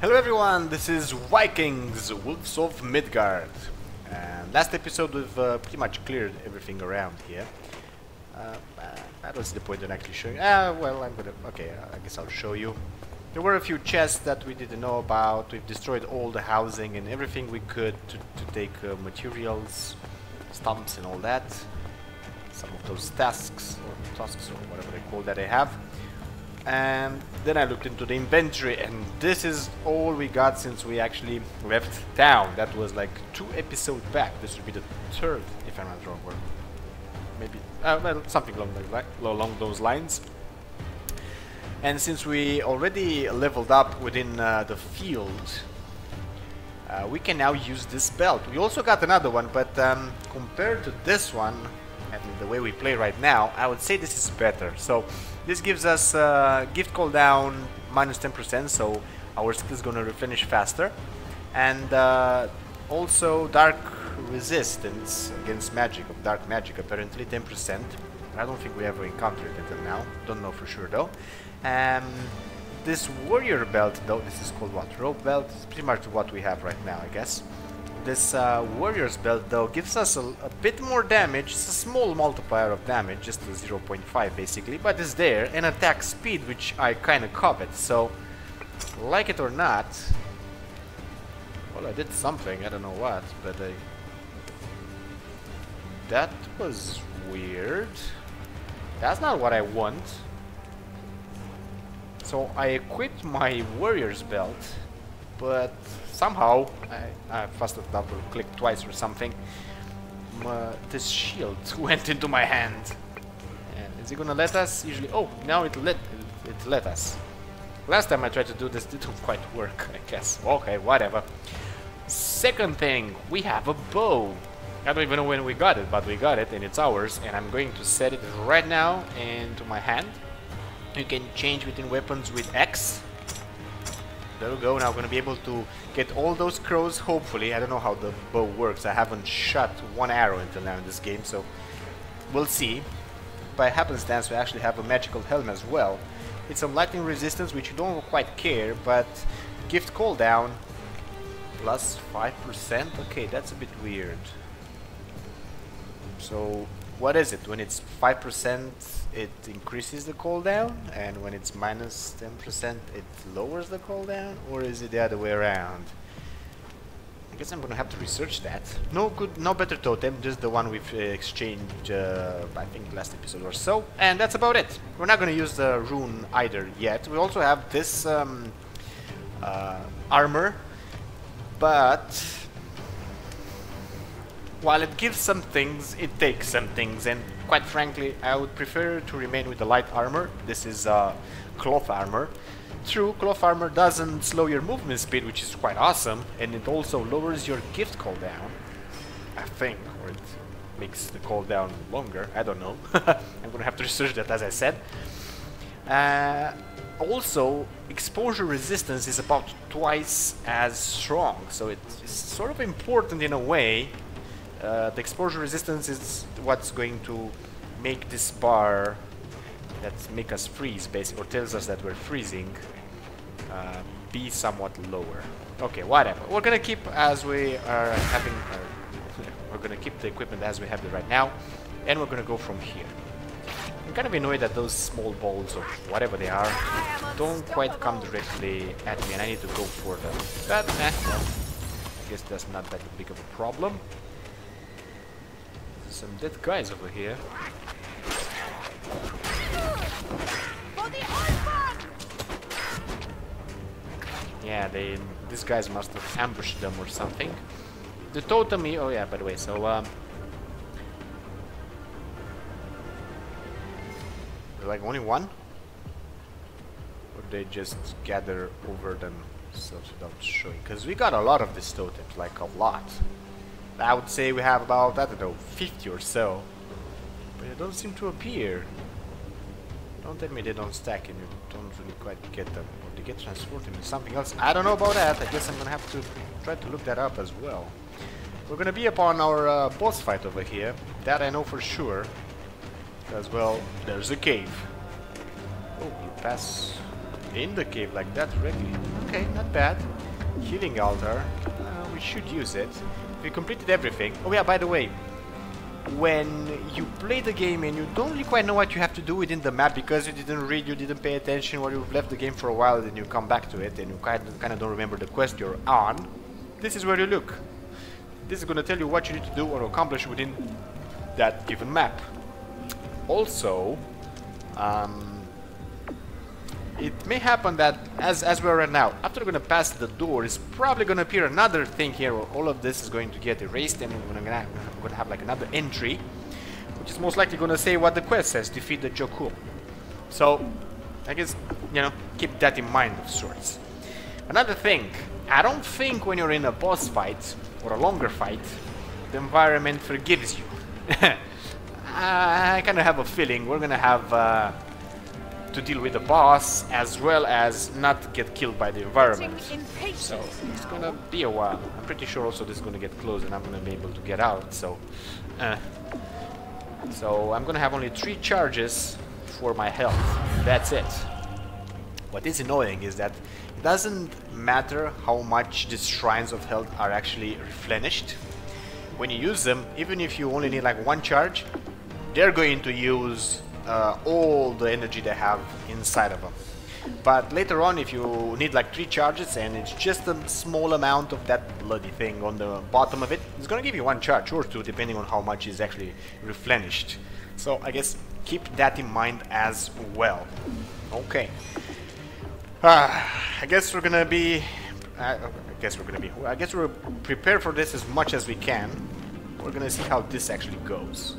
Hello everyone, this is Vikings Wolves of Midgard. And last episode we've pretty much cleared everything around here. I don't see the point in actually showing. Well, I'm gonna. Okay, I guess I'll show you. There were a few chests that we didn't know about. We've destroyed all the housing and everything we could to take materials, stumps, and all that. Some of those tasks or whatever they call that I have. And then I looked into the inventory, and this is all we got since we actually left town. That was like 2 episodes back. This would be the 3rd, if I'm not wrong, or maybe well, something along those lines. And since we already leveled up within the field, we can now use this belt. We also got another one, but compared to this one and the way we play right now, I would say this is better. So this gives us gift cooldown minus 10%, so our skill is gonna replenish faster, and also dark resistance against magic, of dark magic, apparently 10%. I don't think we ever encountered it until now. Don't know for sure though. This warrior belt though, this is called what? Rope belt? It's pretty much what we have right now, I guess. This warrior's belt though gives us a bit more damage. It's a small multiplier of damage, just a 0.5 basically, but it's there, and attack speed, which I kinda covet, so like it or not, well, I did something, I don't know what, but that was weird. That's not what I want. So I equipped my warrior's belt, but somehow I must have double clicked twice or something. This shield went into my hand. And is it gonna let us? Usually, oh, now it let us. Last time I tried to do this, it didn't quite work, I guess. Okay, whatever. Second thing, we have a bow. I don't even know when we got it, but we got it and it's ours. And I'm going to set it right now into my hand. You can change between weapons with X. There we go. Now I'm going to be able to get all those crows, hopefully. I don't know how the bow works. I haven't shot one arrow until now in this game, so we'll see. By happenstance, we actually have a magical helm as well. It's some lightning resistance, which you don't quite care, but gift cooldown plus 5%. Okay, that's a bit weird. So what is it? When it's 5%, it increases the cooldown, and when it's minus 10%, it lowers the cooldown, or is it the other way around? I guess I'm gonna have to research that. No better totem, just the one we've exchanged, I think last episode or so, and that's about it. We're not gonna use the rune either yet. We also have this armor, but while it gives some things, it takes some things, and quite frankly, I would prefer to remain with the light armor. This is cloth armor. True, cloth armor doesn't slow your movement speed, which is quite awesome, and it also lowers your gift cooldown, I think, or it makes the cooldown longer. I don't know. I'm gonna have to research that, as I said. Also, exposure resistance is about twice as strong, so it's sort of important in a way. The exposure resistance is what's going to make this bar that make us freeze, basically, or tells us that we're freezing, be somewhat lower. Okay, whatever. We're gonna keep as we are having. We're gonna keep the equipment as we have it right now, and we're gonna go from here. I'm kind of annoyed that those small balls or whatever they are don't quite come directly at me, and I need to go for them. But well, I guess that's not that big of a problem. Some dead guys over here. Yeah, these guys must have ambushed them or something. The totem, oh yeah, by the way, so like only one? Or they just gather over themselves without showing? Because we got a lot of these totems, like a lot. I would say we have about, I don't know, 50 or so. But they don't seem to appear. Don't tell me they don't stack and you don't really quite get them. Or they get transformed into something else. I don't know about that. I guess I'm gonna have to try to look that up as well. We're gonna be upon our boss fight over here. That I know for sure. As well, there's a cave. Oh, you pass In the cave like that, really? Okay, not bad. Healing altar. We should use it. We completed everything. Oh yeah, by the way, when you play the game and you don't really quite know what you have to do within the map because you didn't read, you didn't pay attention, or you've left the game for a while and then you come back to it and you kind of don't remember the quest you're on, this is where you look. This is going to tell you what you need to do or accomplish within that given map. Also, it may happen that as we're right now, after we're going to pass the door, it's probably going to appear another thing here where all of this is going to get erased and we're going to have like another entry, which is most likely going to say what the quest says, defeat the Jokul. So, I guess, you know, keep that in mind of sorts. Another thing, I don't think when you're in a boss fight, or a longer fight, the environment forgives you. I kind of have a feeling we're going to have to deal with the boss as well as not get killed by the environment. So it's gonna be a while. I'm pretty sure also this is gonna get closed and I'm gonna be able to get out. So I'm gonna have only 3 charges for my health. That's it. What is annoying is that it doesn't matter how much these shrines of health are actually replenished. When you use them, even if you only need like 1 charge, they're going to use all the energy they have inside of them. But later on, if you need like 3 charges and it's just a small amount of that bloody thing on the bottom of it, it's gonna give you 1 charge or 2 depending on how much is actually replenished. So I guess keep that in mind as well. Okay. I guess we're prepared for this as much as we can. We're gonna see how this actually goes.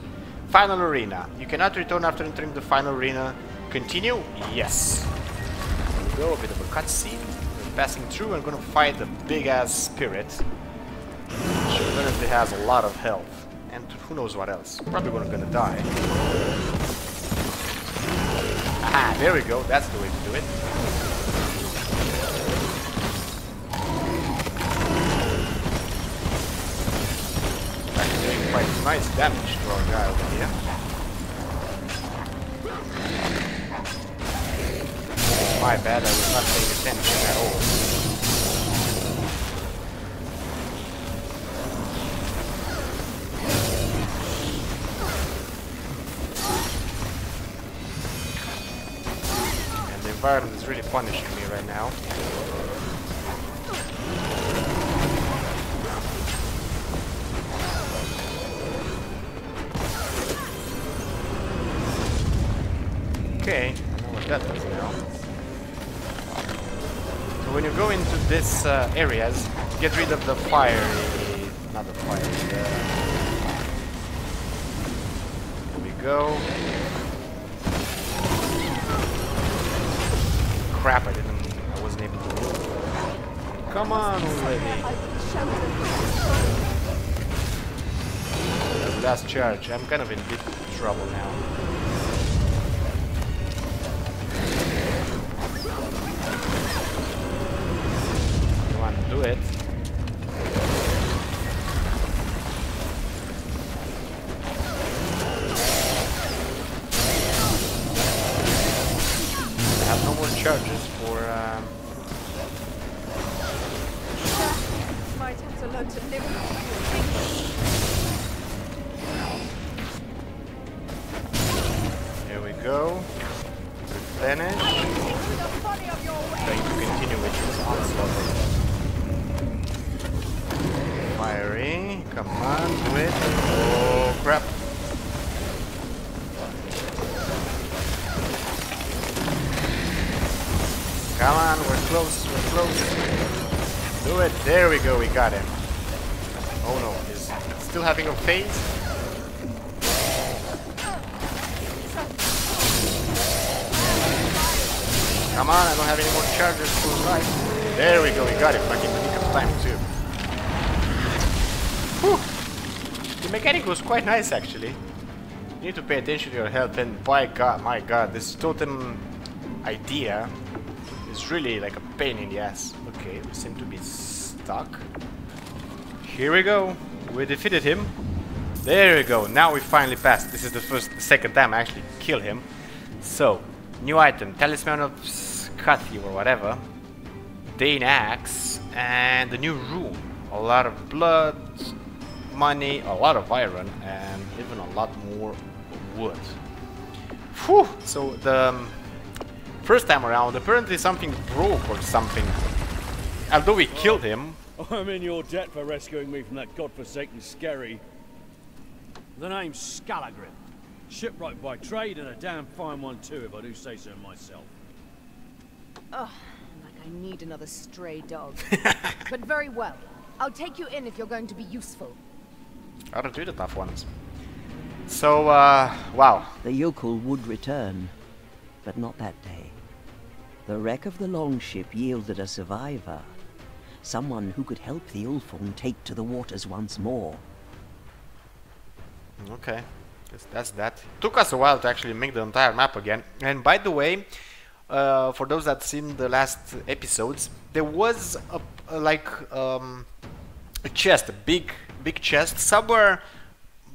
Final arena. You cannot return after entering the final arena. Continue? Yes. Here we go, a bit of a cutscene. We're passing through and gonna fight a big ass spirit. Which apparently has a lot of health. And who knows what else. Probably gonna die. Aha, there we go. That's the way to do it. Doing quite nice damage to our guy over here. My bad, I was not paying attention at all. And the environment is really punishing me right now. Okay, I know what that does now. So when you go into this areas, get rid of the fire. Not the fire. There we go. Crap! I wasn't able to move. Come on already. Last charge. I'm kind of in big trouble now. Do it. I have no more charges for might have to learn to live with. Here we go. Replenish. Going to continue with this onslaught. Fiery, come on, do it. Oh crap. Come on, we're close, we're close. Do it, there we go, we got him. Oh no, he's still having a phase? Come on, I don't have any more charges for life. There we go, we got him, back in the nick of time too. Whew. The mechanic was quite nice actually. You need to pay attention to your health, and by god, my god, this totem idea is really like a pain in the ass. Okay, we seem to be stuck. Here we go. We defeated him. There we go. Now we finally passed. This is the second time I actually kill him. So, new item, Talisman of Cathy or whatever, Dane axe, and the new rune. A lot of blood, money, a lot of iron, and even a lot more wood. Whew! So the first time around, apparently something broke or something. Although we killed him. I'm in your debt for rescuing me from that godforsaken skerry. The name's Scalagrim. Shipwright by trade and a damn fine one too, if I do say so myself. Ugh, like I need another stray dog. But very well. I'll take you in if you're going to be useful. Gotta do the tough ones. So, wow. The Jokul would return, but not that day. The wreck of the longship yielded a survivor. Someone who could help the Ulfung take to the waters once more. Okay, guess that's that. Took us a while to actually make the entire map again. And by the way, for those that seen the last episodes, there was a chest, a big chest somewhere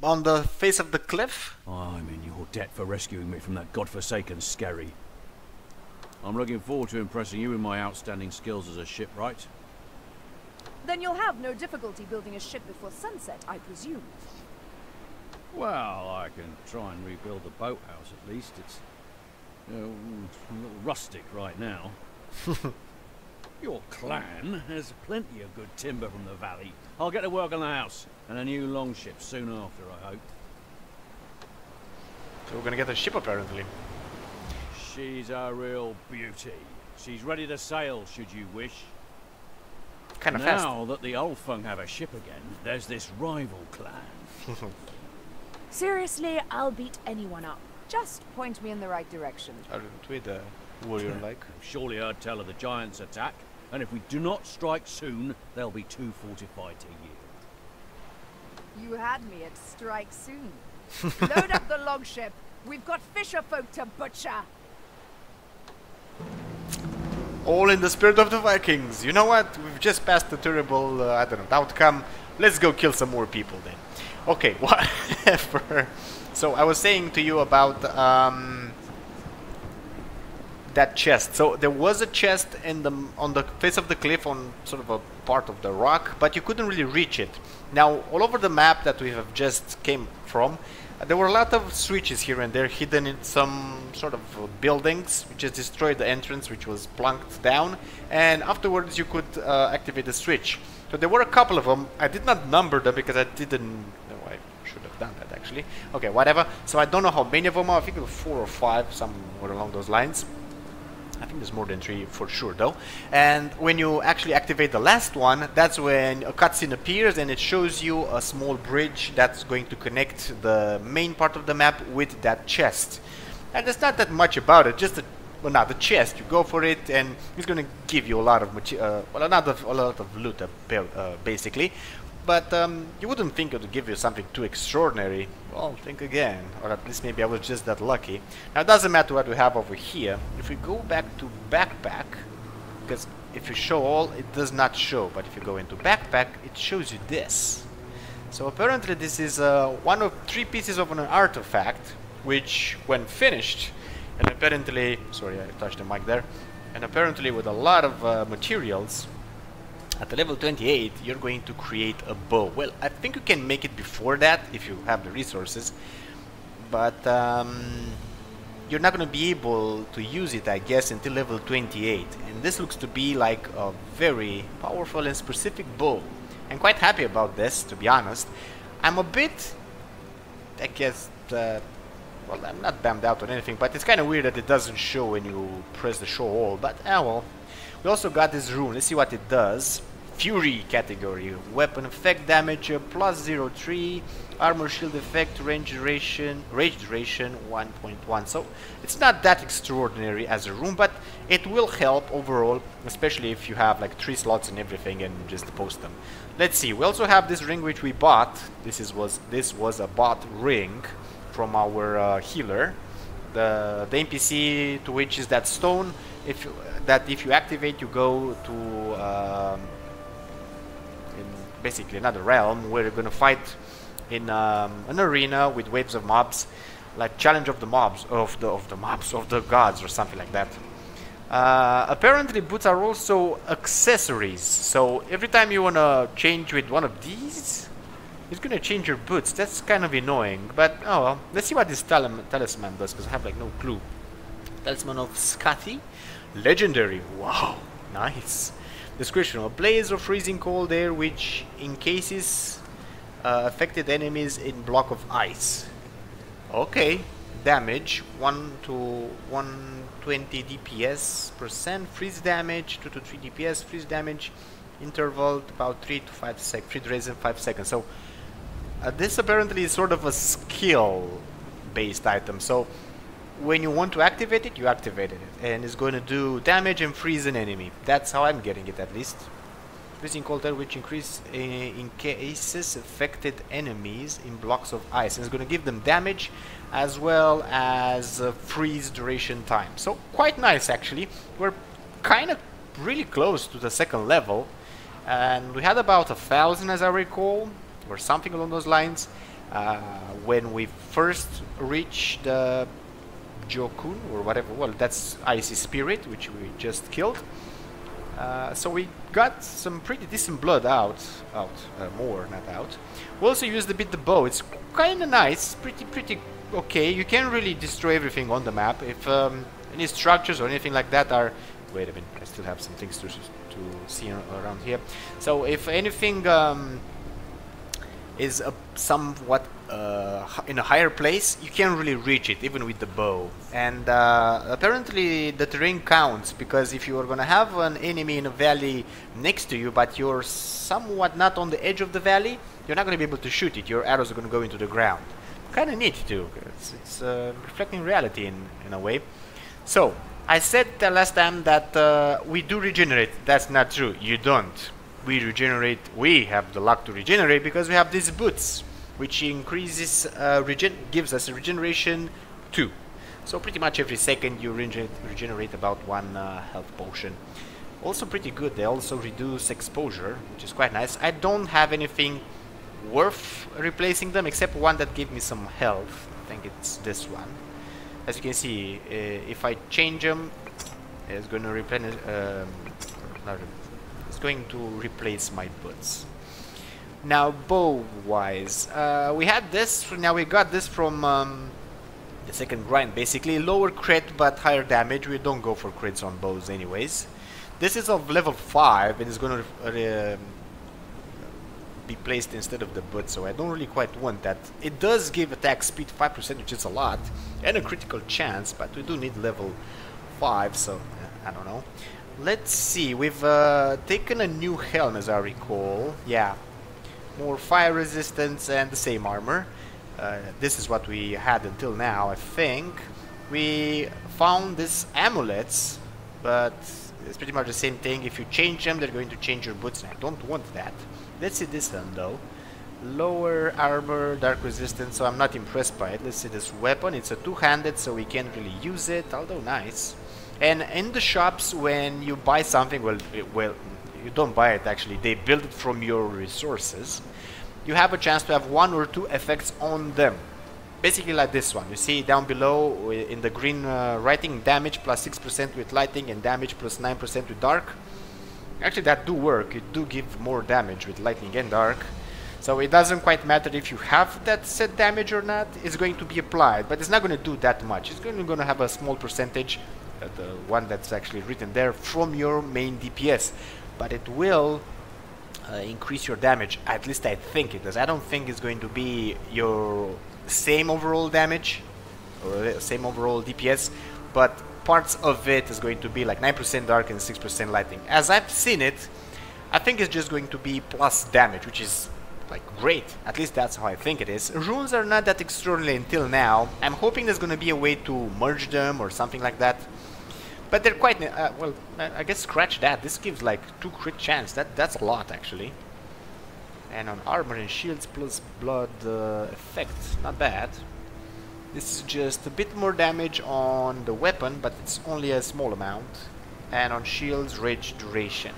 on the face of the cliff. I'm in your debt for rescuing me from that godforsaken skerry. I'm looking forward to impressing you with my outstanding skills as a shipwright. Then you'll have no difficulty building a ship before sunset, I presume. Well, I can try and rebuild the boathouse at least. It's a little rustic right now. Your clan has plenty of good timber from the valley. I'll get to work on the house and a new longship soon after, I hope. So we're gonna get a ship apparently. She's a real beauty. She's ready to sail, should you wish. Kind of fast. Now that the Ulfung have a ship again, there's this rival clan. Seriously, I'll beat anyone up. Just point me in the right direction. Aren't we the warrior like? Surely heard tell of the giants' attack, and if we do not strike soon, they'll be too fortified to yield. You had me at strike soon. Load up the longship. We've got fisher folk to butcher. All in the spirit of the Vikings. You know what? We've just passed the terrible, I don't know, outcome. Let's go kill some more people then. Okay, whatever. So I was saying to you about that chest. So there was a chest in on the face of the cliff, on sort of a part of the rock, but you couldn't really reach it. Now, all over the map that we have just came from, there were a lot of switches here and there hidden in some sort of buildings, which just destroyed the entrance, which was plunked down, and afterwards you could activate the switch. So there were a couple of them. I did not number them because I didn't know. I should have done that actually. Okay, whatever. So I don't know how many of them are. I think it was 4 or 5, somewhere along those lines. I think there's more than 3 for sure though. And when you actually activate the last one, that's when a cutscene appears and it shows you a small bridge that's going to connect the main part of the map with that chest. And there's not that much about it, just well, not the chest. You go for it and it's going to give you a lot of well, a lot of loot basically. But you wouldn't think it would give you something too extraordinary. Well, think again. Or at least maybe I was just that lucky. Now, it doesn't matter what we have over here. If we go back to backpack, because if you show all, it does not show. But if you go into backpack, it shows you this. So apparently this is one of 3 pieces of an artifact, which when finished, and apparently, sorry I touched the mic there, and apparently with a lot of materials, at the level 28, you're going to create a bow. Well, I think you can make it before that if you have the resources, but you're not going to be able to use it, I guess, until level 28. And this looks to be like a very powerful and specific bow. I'm quite happy about this, to be honest. I'm a bit, I guess, well, I'm not bummed out on anything, but it's kind of weird that it doesn't show when you press the show all, but well. We also got this rune. Let's see what it does. Fury category. Weapon effect damage plus 0.3. Armor shield effect range duration 1.1. So it's not that extraordinary as a rune, but it will help overall, especially if you have like 3 slots and everything and just post them. Let's see. We also have this ring which we bought. This was a bought ring from our healer. The NPC to which is that stone. If you activate, you go to in basically another realm where you're gonna fight in an arena with waves of mobs, like challenge of the mobs of the gods or something like that. Apparently boots are also accessories, so every time you wanna change with one of these, it's gonna change your boots. That's kind of annoying, but oh well. Let's see what this talisman does, because I have like no clue. Talisman of Scathy, legendary. Wow, nice. Description: a blaze of freezing cold air which encases affected enemies in block of ice. Okay. Damage 1 to 120 DPS percent, freeze damage 2 to 3 DPS, freeze damage interval about 3 to 5 seconds, free duration 5 seconds. So this apparently is sort of a skill based item, so when you want to activate it, you activate it and it's going to do damage and freeze an enemy. That's how I'm getting it, at least. Freezing cold air which encases affected enemies in blocks of ice, and it's going to give them damage as well as freeze duration time. So quite nice actually. We're kind of really close to the second level, and we had about 1,000 as I recall, or something along those lines, when we first reached the Jokul or whatever. Well, that's icy spirit which we just killed. So we got some pretty decent blood more, not out. We also used a bit the bow. It's kind of nice, pretty okay. You can't really destroy everything on the map. If any structures or anything like that are... Wait a minute, I still have some things to see around here. So if anything is somewhat in a higher place, you can't really reach it, even with the bow. And apparently the terrain counts, because if you are gonna have an enemy in a valley next to you, but you're somewhat not on the edge of the valley, you're not gonna be able to shoot it. Your arrows are gonna go into the ground. Kind of neat too. It's reflecting reality in a way. So I said last time that we do regenerate. That's not true. You don't. We regenerate. We have the luck to regenerate because we have these boots, which increases gives us a regeneration 2. So pretty much every second you regenerate about 1 health potion. Also pretty good. They also reduce exposure, which is quite nice. I don't have anything worth replacing them except one that gave me some health. I think it's this one. As you can see, if I change them, it's going to replenish. It's going to replace my boots. Now, bow-wise, we had this. Now we got this from the second grind. Basically, lower crit but higher damage. We don't go for crits on bows, anyways. This is of level 5 and it's going to be placed instead of the boot, so I don't really quite want that. It does give attack speed 5%, which is a lot, and a critical chance, but we do need level 5, so I don't know. Let's see, we've taken a new helm as I recall. Yeah, more fire resistance and the same armor. This is what we had until now, I think. We found these amulets, but it's pretty much the same thing. If you change them, they're going to change your boots, and I don't want that. Let's see this one though. Lower armor, dark resistance, so I'm not impressed by it. Let's see this weapon. It's a two-handed, so we can't really use it, although nice. And in the shops, when you buy something, well, you don't buy it actually, they build it from your resources. You have a chance to have 1 or 2 effects on them. Basically like this one. You see down below in the green writing, damage plus 6% with lighting and damage plus 9% with dark. Actually that do work. It do give more damage with lightning and dark. So it doesn't quite matter if you have that set damage or not. It's going to be applied, but it's not going to do that much. It's going to have a small percentage, the one that's actually written there, from your main DPS. But it will increase your damage. At least I think it does. I don't think it's going to be your same overall damage or same overall DPS, but parts of it is going to be like 9% dark and 6% lighting. As I've seen it, I think it's just going to be plus damage, which is like great. At least that's how I think it is. Runes are not that extraordinary until now. I'm hoping there's going to be a way to merge them or something like that. But they're quite well, I guess scratch that. This gives like 2 crit chance. That's a lot actually. And on armor and shields plus blood effect, not bad. This is just a bit more damage on the weapon, but it's only a small amount. And on shields, rage duration.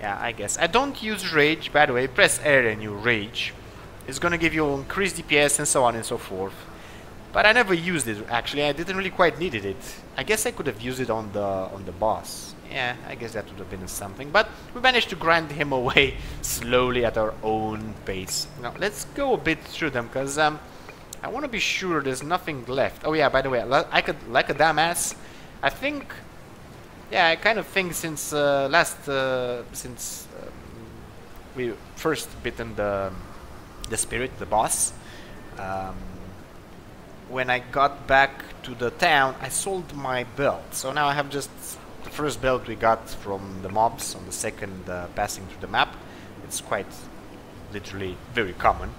Yeah, I guess. I don't use rage, by the way. Press R and you rage. It's gonna give you increased DPS and so on and so forth. But I never used it, actually. I didn't really quite needed it. I guess I could have used it on the boss. Yeah, I guess that would have been something. But we managed to grind him away slowly at our own pace. Now, let's go a bit through them, because I want to be sure there's nothing left. Oh yeah, by the way, I could, like a dumbass, I think... Yeah, I kind of think since since we first bitten the spirit, the boss, when I got back to the town, I sold my belt. So now I have just the first belt we got from the mobs on the second passing through the map. It's quite literally very common.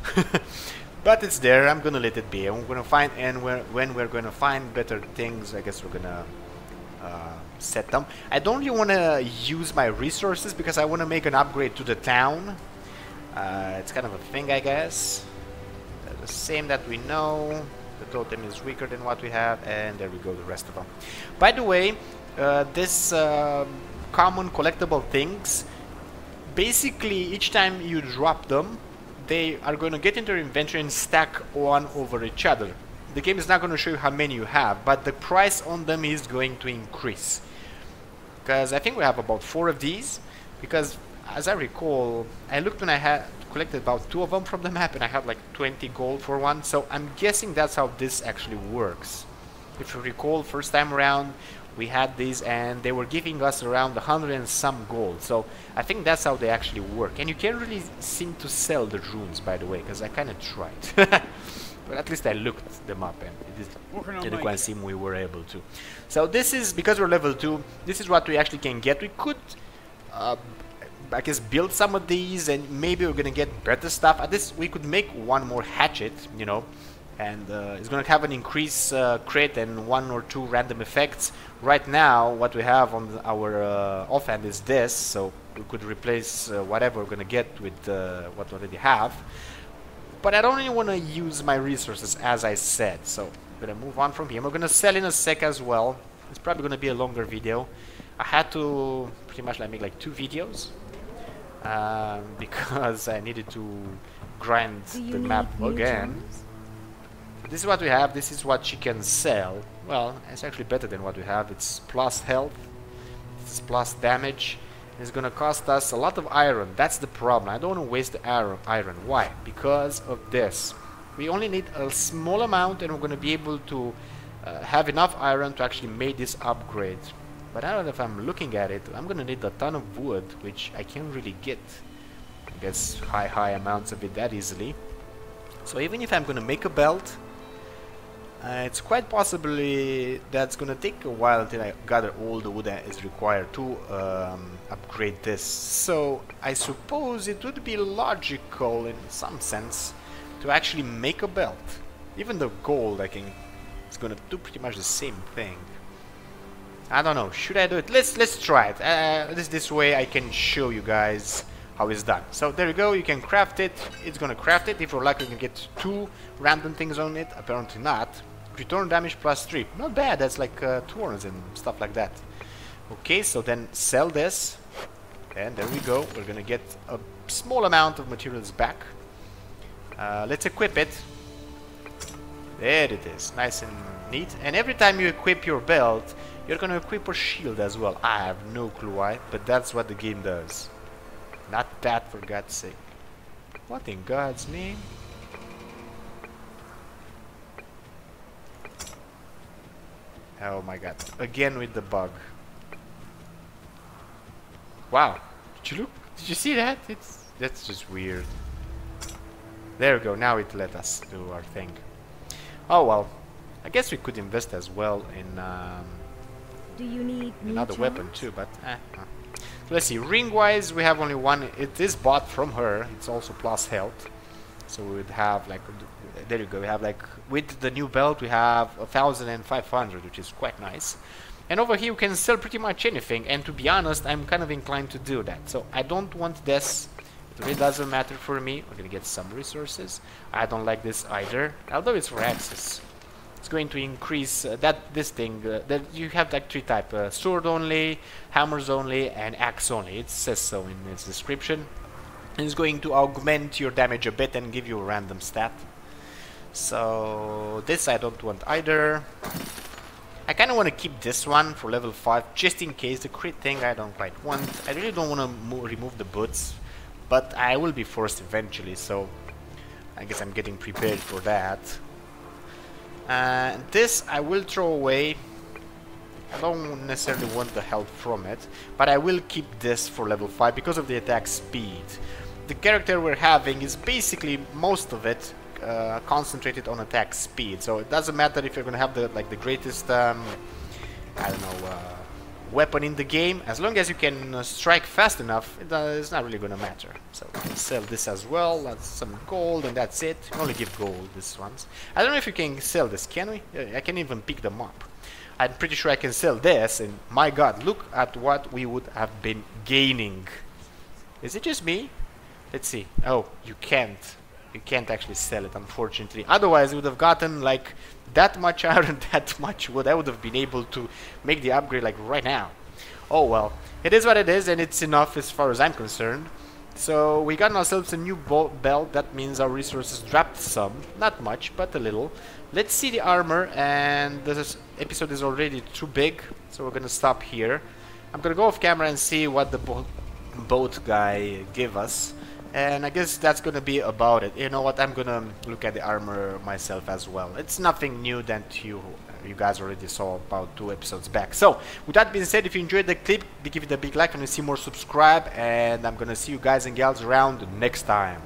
But it's there, I'm gonna let it be. I'm gonna find, and when we're gonna find better things, I guess we're gonna set them. I don't really want to use my resources because I want to make an upgrade to the town. It's kind of a thing, I guess. The same that we know. The totem is weaker than what we have, and there we go, the rest of them. By the way, this common collectible things, basically each time you drop them, they are going to get into your inventory and stack one over each other. The game is not going to show you how many you have, but the price on them is going to increase. Because I think we have about 4 of these, because as I recall, I looked when I had collected about 2 of them from the map, and I had like 20 gold for one, so I'm guessing that's how this actually works. If you recall, first time around, we had these, and they were giving us around 100 and some gold, so I think that's how they actually work. And you can't really seem to sell the runes, by the way, because I kind of tried. But at least I looked them up, and it didn't quite seem we were able to. So this is, because we're level 2, this is what we actually can get. We could, I guess, build some of these, and maybe we're gonna get better stuff. At this, we could make one more hatchet, you know, and it's gonna have an increase crit and 1 or 2 random effects. Right now, what we have on our offhand is this, so we could replace whatever we're gonna get with what we already have. But I don't really want to use my resources, as I said, so I'm going to move on from here. We're going to sell in a sec as well. It's probably going to be a longer video. I had to pretty much make like 2 videos because I needed to grind the map again. This is what we have. This is what she can sell. Well, it's actually better than what we have. It's plus health, it's plus damage. It's gonna cost us a lot of iron. That's the problem. I don't want to waste the iron. Why? Because of this. We only need a small amount, and we're gonna be able to have enough iron to actually make this upgrade. But I don't know if I'm looking at it. I'm gonna need a ton of wood, which I can't really get. I guess high amounts of it that easily. So even if I'm gonna make a belt, it's quite possibly that's gonna take a while until I gather all the wood that is required to upgrade this. So I suppose it would be logical in some sense to actually make a belt. Even the gold, I think, is gonna do pretty much the same thing. I don't know. Should I do it? Let's try it. This way I can show you guys how it's done. So there you go. You can craft it. It's gonna craft it. If you're lucky, you can get 2 random things on it. Apparently not. Return damage plus 3. Not bad. That's like thorns and stuff like that. Okay, so then sell this, and there we go. We're gonna get a small amount of materials back. Let's equip it. There it is. Nice and neat. And every time you equip your belt, you're gonna equip a shield as well. I have no clue why, but that's what the game does. Not that, for God's sake. What in God's name? Oh my god. Again with the bug. Wow. Did you look? Did you see that? That's just weird. There we go. Now it let us do our thing. Oh well. I guess we could invest as well in Do you need another weapon too, but So let's see. Ring wise, we have only one. It is bought from her. It's also plus health. So we would have like, there you go. We have like, with the new belt, we have 1,500, which is quite nice. And over here, you can sell pretty much anything. And to be honest, I'm kind of inclined to do that. So I don't want this. It really doesn't matter for me. We're gonna get some resources. I don't like this either, although it's for access. It's going to increase this thing. That you have like 3 types: sword only, hammers only, and axe only. It says so in its description. And it's going to augment your damage a bit and give you a random stat. So this I don't want either. I kind of want to keep this one for level 5 just in case. The crit thing I don't quite want. I really don't want to remove the boots, but I will be forced eventually, so I guess I'm getting prepared for that. This I will throw away. I don't necessarily want the health from it, but I will keep this for level 5 because of the attack speed. The character we're having is basically most of it concentrated on attack speed, so it doesn't matter if you're gonna have the greatest I don't know weapon in the game. As long as you can strike fast enough, it's not really gonna matter. So we can sell this as well. That's some gold, and that's it. We only give gold these ones. I don't know if you can sell this, can we? I can even pick them up. I'm pretty sure I can sell this, and my god, look at what we would have been gaining. Is it just me? Let's see. Oh, you can't. You can't actually sell it, unfortunately. Otherwise, we would have gotten like that much iron, that much wood. I would have been able to make the upgrade like right now. Oh well, it is what it is, and it's enough as far as I'm concerned. So we got ourselves a new belt. That means our resources dropped some, not much, but a little. Let's see the armor, and this episode is already too big, so we're gonna stop here. I'm gonna go off camera and see what the boat guy gave us. And I guess that's gonna be about it. You know what? I'm gonna look at the armor myself as well. It's nothing new that you guys already saw about 2 episodes back. So, with that being said, if you enjoyed the clip, give it a big like and see more, subscribe. And I'm gonna see you guys and gals around next time.